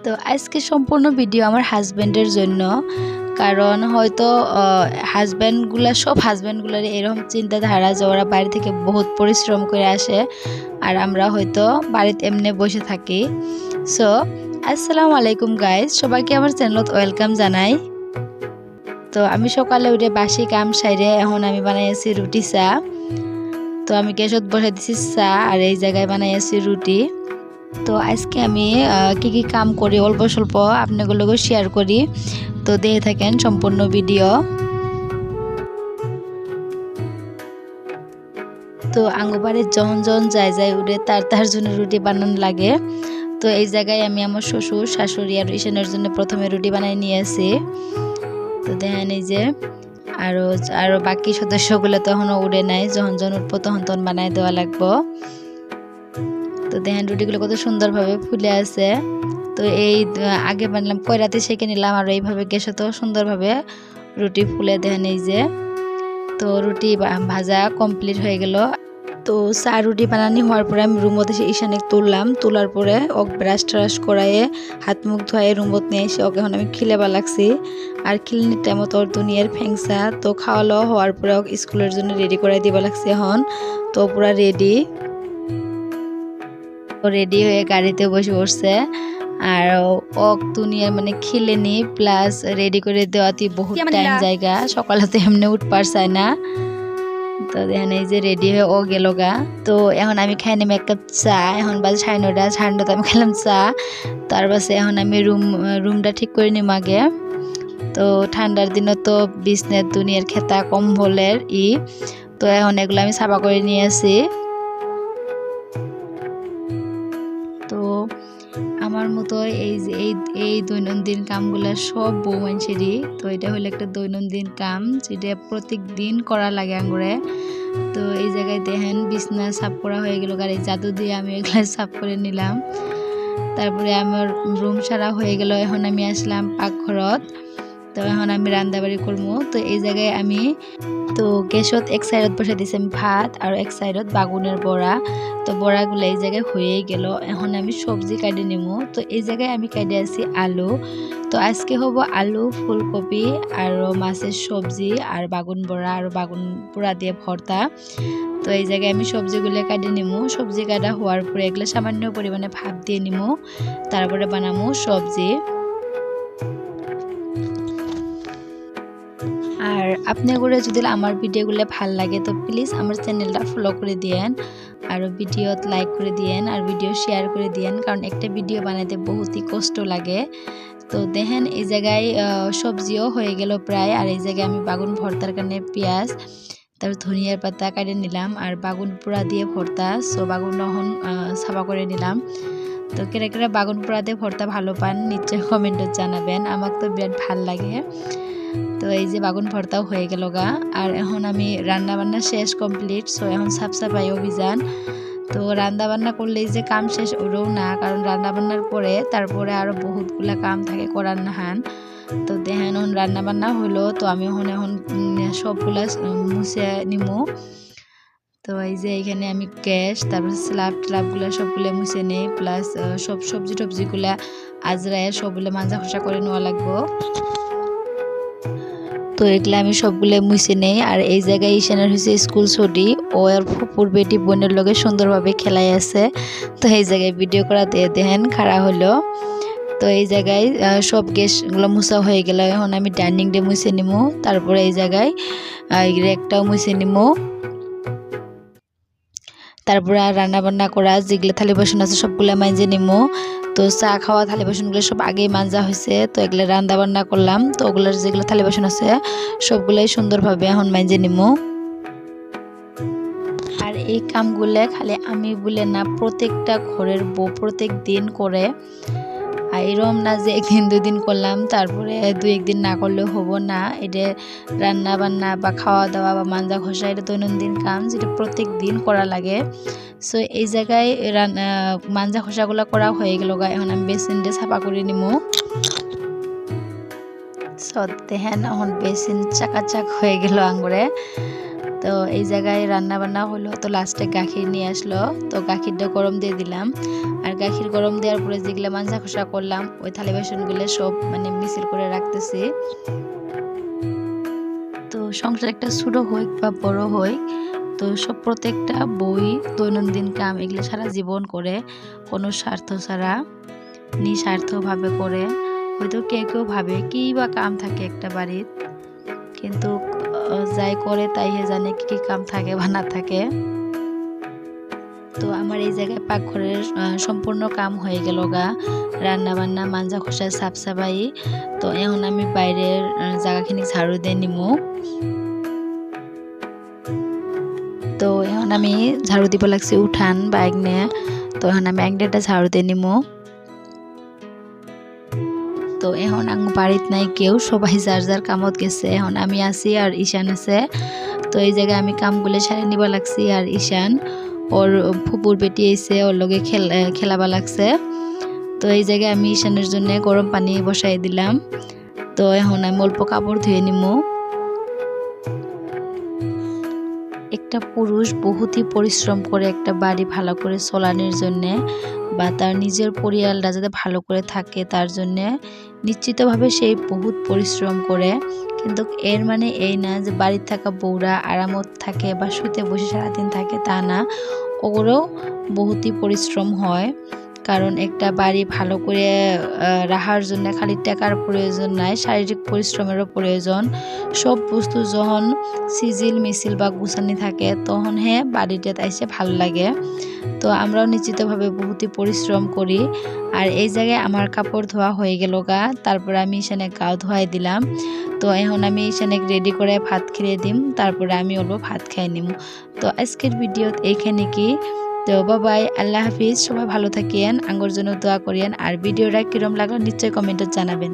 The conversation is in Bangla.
তো আজকে সম্পূর্ণ ভিডিও আমার হাজবেন্ডের জন্য, কারণ হয়তো সব হাজবেন্ডগুলোর এরকম চিন্তাধারা যে ওরা বাড়ি থেকে বহুত পরিশ্রম করে আসে আর আমরা হয়তো বাড়িতে এমনি বসে থাকি। সো আসসালামু আলাইকুম গাইজ, সবাইকে আমার চ্যানেলত ওয়েলকাম জানাই। তো আমি সকালে উঠে বাসি কাম সাইরে এখন আমি বানাইছি রুটি চা। তো আমি গ্যাসত বসাই দিছি চা আর এই জায়গায় বানাইছি রুটি। তো আজকে আমি কি কাম করি অল্প স্বল্প আপনাগুলোকে শেয়ার করি, তো দেখে থাকেন সম্পূর্ণ ভিডিও। তো আঙ্গবাড়ির যখন যায় উঠে তার জন্য রুটি বানানো লাগে। তো এই জায়গায় আমি আমার শ্বশুর শাশুড়ি আর ঈশানের জন্য প্রথমে রুটি বানাই নিয়েছি। তো দেখেন এই যে আরো বাকি সদস্যগুলো তো এখনো উঠে নাই, যখন উঠবো তখন বানাই দেওয়া লাগবো। তো দেখেন রুটিগুলো কত সুন্দরভাবে ফুলে আছে। তো এই আগে বানালাম কয়রাতে সেঁকে নিলাম আর এইভাবে গ্যাসে তো সুন্দরভাবে রুটি ফুলে দেখেন এই যে। তো রুটি ভাজা কমপ্লিট হয়ে গেল। তো চা রুটি বানানি হওয়ার পরে আমি রুমত এসে ঈশানে তুললাম, তোলার পরে ওকে ব্রাশ ট্রাশ করাইয়ে হাত মুখ ধোয়ে রুমত নিয়ে এসে ওকে এখন আমি খিলেবা লাগছি। আর খিলনির টাইমত ওর দুনিয়ার ফ্যাংসা। তো খাওয়া দাওয়া হওয়ার পরে ওকে স্কুলের জন্য রেডি করাই দিবা লাগছে এখন। তো পুরা রেডি হয়ে গাড়িতে বসে পড়ছে। আর ওক দুনিয়ার মানে খিলে নি প্লাস রেডি করে দেওয়াতে বহুত টাইম জায়গা, সকালে তো এমনি উঠ পারছাই না। তো দেখেন এই যে রেডি হয়ে ও গেল গা। তো এখন আমি খাই নিম এক কাপ চা, এখন বাজে 9:30 আমি খেলাম চা। তার পাশে এখন আমি রুমটা ঠিক করে নিম আগে। তো ঠান্ডার দিনে তো বিছনার দুনিয়ার খেতা কম্বলের তো এখন এগুলো আমি সাফা করে নিয়ে আসি। তো আমার মতো এই দৈনন্দিন কামগুলো সব বউ মানুষেরই। তো এটা হলো একটা দৈনন্দিন কাম যেটা প্রত্যেক দিন করা লাগে আঙ্গুরে। তো এই জায়গায় দেখেন বিছনা সাফ করা হয়ে গেল, গাড়ি জাদু দিয়ে আমি এগুলো সাফ করে নিলাম। তারপরে আমার রুম সারা হয়ে গেল, এখন আমি আসলাম পাকঘরত। তো এখন আমি রান্নাবাড়ি করবো। তো এই জায়গায় আমি তো গ্যাসত এক সাইডত বসে দিছি আমি ভাত আর এক সাইডত বাগুনের বড়া। তো বড়াগুলো এই জায়গায় হয়ে গেল, এখন আমি সবজি কাটি নিব। তো এই জায়গায় আমি কাটি আছি আলু। তো আজকে হবো আলু, ফুলকপি আর মাছের সবজি আর বাগুন বড়া আর বাগুন পোড়া দিয়ে ভর্তা। তো এই জায়গায় আমি সবজিগুলো কাটি নিব। সবজি কাটা হওয়ার পরে এগুলো সামান্য পরিমাণে ভাপ দিয়ে নিব, তারপরে বানাবো সবজি। আর আপনাগুলো যদি আমার ভিডিওগুলো ভাল লাগে তো প্লিজ আমার চ্যানেলটা ফলো করে দিয়েন আর ভিডিও লাইক করে দিয়েন আর ভিডিও শেয়ার করে দিয়েন, কারণ একটা ভিডিও বানাইতে বহুতই কষ্ট লাগে। তো দেখেন এই জায়গায় সবজিও হয়ে গেল প্রায়। আর এই জায়গায় আমি বাগুন ভর্তার কারণে পেঁয়াজ তারপর ধনিয়ার পাতা কাটে নিলাম আর বাগুন পোড়া দিয়ে ভর্তা। সো বাগুন এখন সাফা করে নিলাম। তো কেরা বাগুন পোড়া দিয়ে ভর্তা ভালো পান নিশ্চয় কমেন্টে জানাবেন, আমার তো বিরাট ভাল লাগে। তো এই যে বাগুন ভর্তাও হয়ে গেল গা। আর এখন আমি রান্না বান্না শেষ কমপ্লিট। সো এখন সাফসাফাই অভিযান। তো রান্না বান্না করলেই যে কাম শেষ ওরও না, কারণ রান্না বান্নার পরে তারপরে আরো বহুতগুলা কাম থাকে করার নাহান। তো দেখেন এখন রান্না বান্না হলো, তো আমি এখন সবগুলা মুছে নিমু। তো এই যে এখানে আমি গ্যাস তারপর স্ল্যাবগুলো সবগুলো মুছে নেই, প্লাস সব সবজিগুলা আজরায় সবগুলো মাজা খসা করে নেওয়া লাগবো। তো এগুলো আমি সবগুলো মুছে নেই। আর এই জায়গায় ঈশানের হয়েছে স্কুল ছুটি, ও আর ফুপুর বেটি বোনের লগে সুন্দরভাবে খেলাই আছে। তো এই জায়গায় ভিডিও করা দিয়ে দেখেন খাড়া হলো। তো এই জায়গায় সব গ্যাসগুলো মুছা হয়ে গেল, এখন আমি ডাইনিং ডে মুছে নিমু, তারপরে এই জায়গায় রেকটাও মুছে নিমু। তারপরে আর রান্না বান্না করা যেগুলো থালি বাসন আছে সবগুলো মাঞ্জে নিমু। তো চা খাওয়া থালি বাসনগুলো সব আগেই মাজা হয়েছে, তো এগুলো রান্না বান্না করলাম। তো ওগুলোর যেগুলো থালি বাসন আছে সবগুলোই সুন্দরভাবে এখন মাঞ্জে নিমু। আর এই কামগুলো খালি আমি বলে না, প্রত্যেকটা ঘরের বউ প্রত্যেক দিন করে। আর এরকম না যে একদিন দুদিন করলাম তারপরে 2-1 দিন না করলেও হবো না। এটা রান্না বান্না বা খাওয়া দাওয়া বা মাজা ঘষা এটা দৈনন্দিন কাম যেটা প্রত্যেক দিন করা লাগে। সো এই জায়গায় মাজা ঘষাগুলো করা হয়ে গেল গা, এখন আমি বেসিনটা সাফা করে নিমু। সো দেখেন এখন বেসিন চাকাচাক হয়ে গেল আঙ্গুরে। তো এই জায়গায় রান্না বান্না হলো, তো লাস্টে গাখির নিয়ে আসলো, তো গাখিরটা গরম দিয়ে দিলাম। আর গাখির গরম দেওয়ার পরে যেগুলো মাঞ্জা খোসা করলাম ওই থালি বাসনগুলো সব মানে মিক্সির করে রাখতেছি। তো সংসার একটা ছোট হোক বা বড় হোক, তো সব প্রত্যেকটা বই দৈনন্দিন কাম এগুলো সারা জীবন করে, কোনো স্বার্থ ছাড়া নিঃস্বার্থভাবে করে। হয়তো কেউ ভাবে কি বা কাম থাকে একটা বাড়ির, কিন্তু যাই করে তাই জানে কি কাম থাকে বা না থাকে। তো আমার এই জায়গায় পাকঘরের সম্পূর্ণ কাম হয়ে গেল গা, রান্না বান্না মাঞ্জা খোসা সাফ সাফাই। তো এখন আমি বাইরের জায়গাখানি ঝাড়ু দিয়ে নিমু। তো এখন আমি ঝাড়ু দিব লাগছি উঠান বা একনে, তো এখন আমি একটা ঝাড়ু দিয়ে নিমু। তো এখন আঙ্গু বাড়িত নাই কেউ, সবাই যার যার কামত গেছে, এখন আমি আছি আর ঈশান আছে। তো এই জায়গায় আমি কামগুলো সারে নিবা লাগছি, আর ঈশান ওর ফুপুর বেটি এসে ওর লগে খেলাবা লাগছে। তো এই জায়গায় আমি ঈশানের জন্য গরম পানি বসাই দিলাম। তো এখন আমি অল্প কাপড় ধুয়ে নিমু। একটা পুরুষ বহুতই পরিশ্রম করে একটা বাড়ি ভালো করে চলানোর জন্যে বা তার নিজের পরিয়ালটা যাতে ভালো করে থাকে তার জন্যে নিশ্চিতভাবে সেই বহুত পরিশ্রম করে। কিন্তু এর মানে এই না যে বাড়িতে থাকা বউরা আরামত থাকে বা শুতে বসে সারাদিন থাকে, তা না, ওগুলোও বহুতই পরিশ্রম হয়। কারণ একটা বাড়ি ভালো করে রাখার জন্য খালি টাকার প্রয়োজন নাই, শারীরিক পরিশ্রমেরও প্রয়োজন। সব বস্তু যখন সিজিল মিছিল বা গুছানি থাকে তখন বাড়িটাতে এসে ভালো লাগে। তো আমরাও নিশ্চিতভাবে বহুতই পরিশ্রম করি। আর এই জায়গায় আমার কাপড় ধোয়া হয়ে গেল গা, তারপরে আমি ঈশানে গাও ধোয়াই দিলাম। তো এখন আমি ঈশানে রেডি করে ভাত খেয়ে দিম, তারপরে আমি অল্প ভাত খাই নিম। তো আজকের ভিডিওত এইখানে কি, তো বাবাই, আল্লাহ হাফিজ, সবাই ভালো থাকিয়েন, আঙ্গর জন্য দোয়া করিয়েন। আর ভিডিওটা কিরম লাগলো নিশ্চয়ই কমেন্টে জানাবেন।